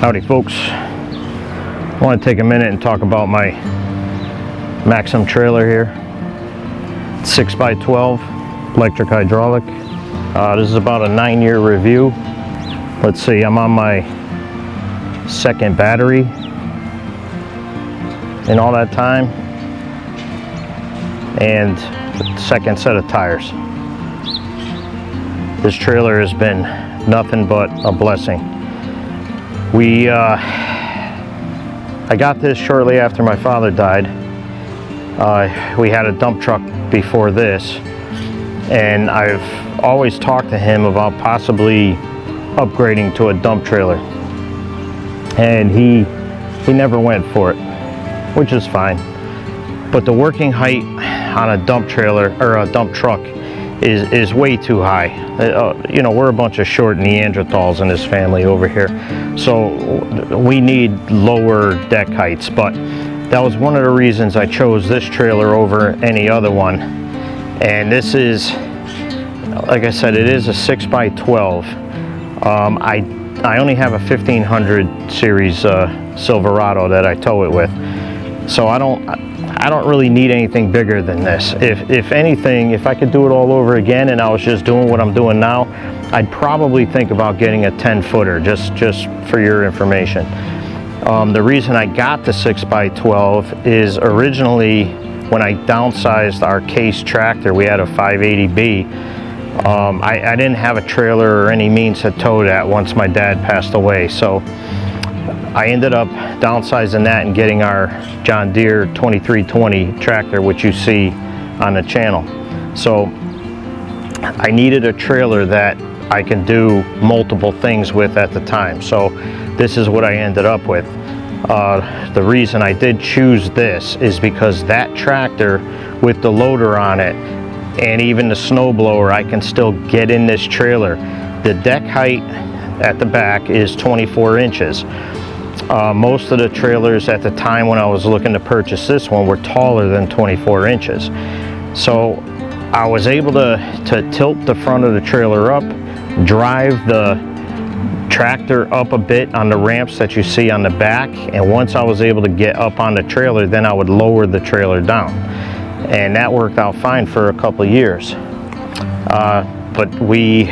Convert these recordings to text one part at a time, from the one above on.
Howdy folks, I want to take a minute and talk about my Maxum trailer here. 6x12 electric hydraulic. This is about a 9-year review. Let's see, I'm on my second battery in all that time, and second set of tires. This trailer has been nothing but a blessing. I got this shortly after my father died. We had a dump truck before this, and I've always talked to him about possibly upgrading to a dump trailer, and he never went for it, which is fine. But the working height on a dump trailer or a dump truck is way too high. You know, we're a bunch of short Neanderthals in this family over here, so we need lower deck heights. But that was one of the reasons I chose this trailer over any other one. And this is, like I said, it is a 6x12. I only have a 1500 series Silverado that I tow it with, so I don't really need anything bigger than this. If anything, if I could do it all over again and I was just doing what I'm doing now, I'd probably think about getting a 10-footer, just for your information. The reason I got the 6x12 is originally when I downsized our case tractor, we had a 580B. I didn't have a trailer or any means to tow that once my dad passed away, so I ended up downsizing that and getting our John Deere 2320 tractor, which you see on the channel. So I needed a trailer that I can do multiple things with at the time. So this is what I ended up with. The reason I did choose this is because that tractor with the loader on it and even the snowblower, I can still get in this trailer. The deck height at the back is 24 inches. Most of the trailers at the time when I was looking to purchase this one were taller than 24 inches. So I was able to tilt the front of the trailer up, drive the tractor up a bit on the ramps that you see on the back, and once I was able to get up on the trailer, then I would lower the trailer down. And that worked out fine for a couple of years. But we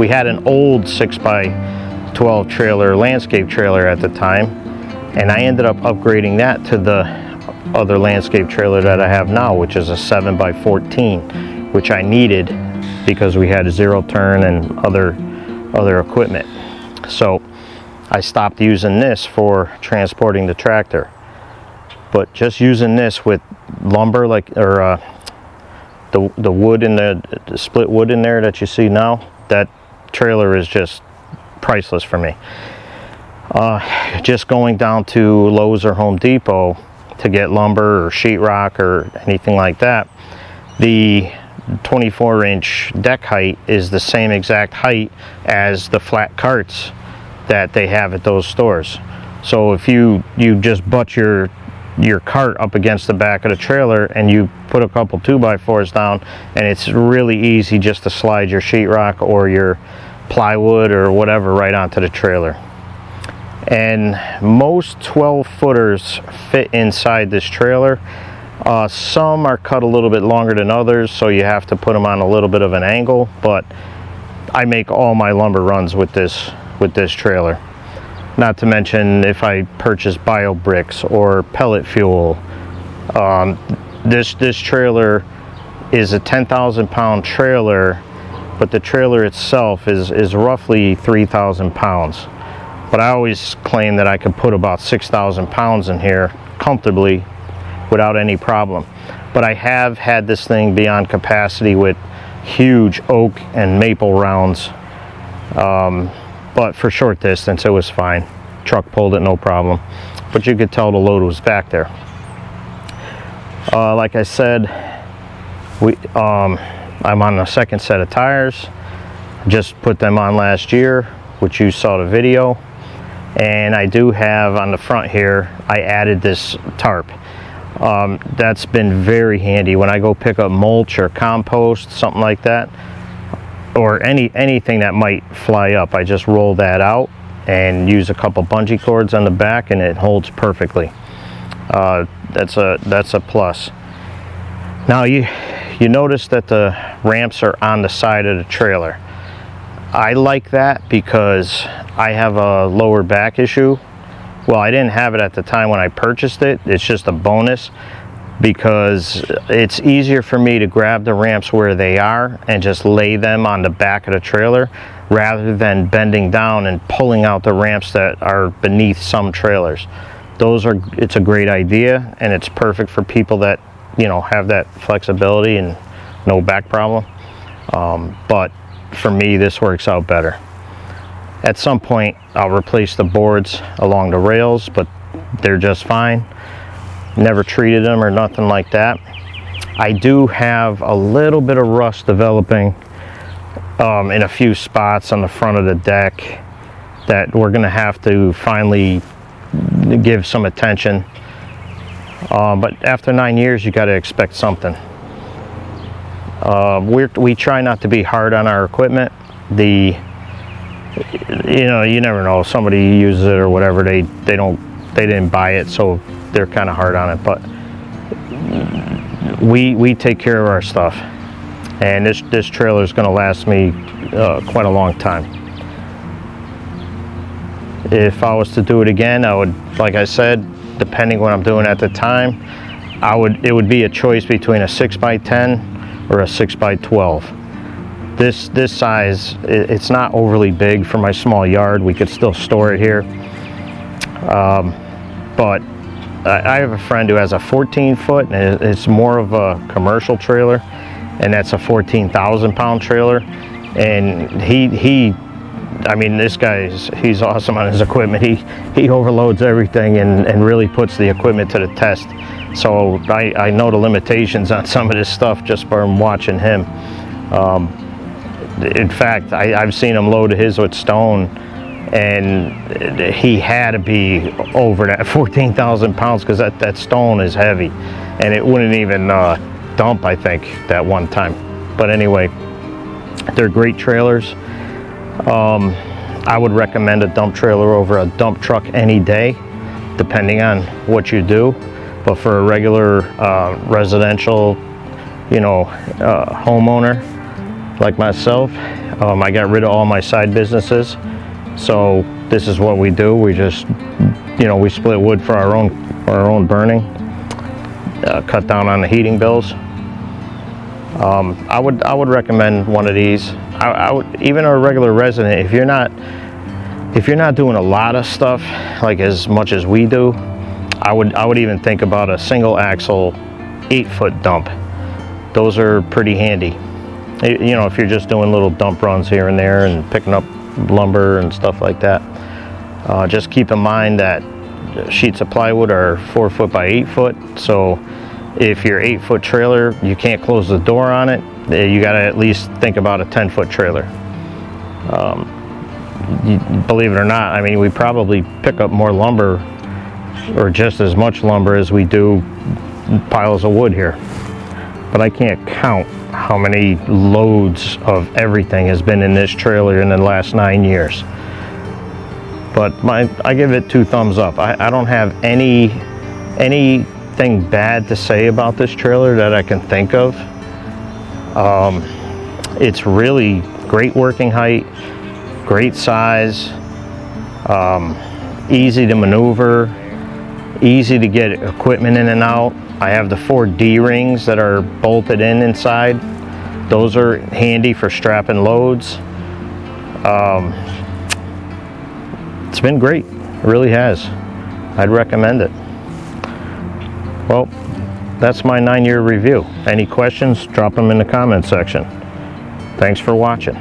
had an old 6x12 trailer, landscape trailer at the time, and I ended up upgrading that to the other landscape trailer that I have now, which is a 7x14, which I needed because we had a zero turn and other equipment. So I stopped using this for transporting the tractor, but just using this with lumber, like, or the wood in the split wood in there that you see now, that trailer is just priceless for me. Just going down to Lowe's or Home Depot to get lumber or sheetrock or anything like that, the 24-inch deck height is the same exact height as the flat carts that they have at those stores. So if you just butt your cart up against the back of the trailer and you put a couple 2x4s down, and it's really easy just to slide your sheetrock or your plywood or whatever right onto the trailer. And most 12-footers fit inside this trailer. Some are cut a little bit longer than others, so you have to put them on a little bit of an angle, but I make all my lumber runs with this trailer. Not to mention if I purchase bio bricks or pellet fuel. This trailer is a 10,000 pound trailer, but the trailer itself is roughly 3,000 pounds. But I always claim that I could put about 6,000 pounds in here comfortably without any problem. But I have had this thing beyond capacity with huge oak and maple rounds. But for short distance it was fine. Truck pulled it no problem. But you could tell the load was back there. Like I said, I'm on the second set of tires. Just put them on last year, which you saw the video. And I do have on the front here, I added this tarp. That's been very handy when I go pick up mulch or compost, something like that, or anything that might fly up. I just roll that out and use a couple bungee cords on the back, and it holds perfectly. That's a plus. Now you notice that the ramps are on the side of the trailer. I like that because I have a lower back issue. Well, I didn't have it at the time when I purchased it. It's just a bonus because it's easier for me to grab the ramps where they are and just lay them on the back of the trailer rather than bending down and pulling out the ramps that are beneath some trailers. It's a great idea, and it's perfect for people that, you know, have that flexibility and no back problem. But for me, this works out better. At some point, I'll replace the boards along the rails, but they're just fine. Never treated them or nothing like that. I do have a little bit of rust developing in a few spots on the front of the deck that we're going to have to finally give some attention. But after 9 years, you got to expect something. We try not to be hard on our equipment. You never know. Somebody uses it or whatever. They didn't buy it, so they're kind of hard on it. But we take care of our stuff, and this trailer is going to last me quite a long time. If I was to do it again, I would, like I said, depending what I'm doing at the time, it would be a choice between a 6x10 or a 6x12. This size, it's not overly big for my small yard. We could still store it here. But I have a friend who has a 14-foot, and it's more of a commercial trailer, and that's a 14,000-pound trailer. And I mean, this guy he's awesome on his equipment. He overloads everything and really puts the equipment to the test. So I know the limitations on some of this stuff just from watching him. In fact, I've seen him load his with stone, and he had to be over that 14,000 pounds because that stone is heavy, and it wouldn't even dump, I think, that one time. But anyway, they're great trailers. I would recommend a dump trailer over a dump truck any day, depending on what you do. But for a regular residential, homeowner like myself, I got rid of all my side businesses. So this is what we do. We just, we split wood for our own burning, cut down on the heating bills. I would recommend one of these. I would, even a regular resident, if you're not doing a lot of stuff like as much as we do, I would even think about a single axle 8-foot dump. Those are pretty handy. If you're just doing little dump runs here and there and picking up lumber and stuff like that. Just keep in mind that sheets of plywood are 4 foot by 8 foot. So if your 8-foot trailer, you can't close the door on it, you got to at least think about a 10-foot trailer. Believe it or not, I mean, we probably pick up more lumber or just as much lumber as we do piles of wood here. But I can't count how many loads of everything has been in this trailer in the last 9 years. But I give it 2 thumbs up. I don't have anything bad to say about this trailer that I can think of. It's really great working height, great size, easy to maneuver, easy to get equipment in and out. I have the 4 D-rings that are bolted inside. Those are handy for strapping loads. It's been great, it really has. I'd recommend it. Well, that's my 9-year review. Any questions, drop them in the comment section. Thanks for watching.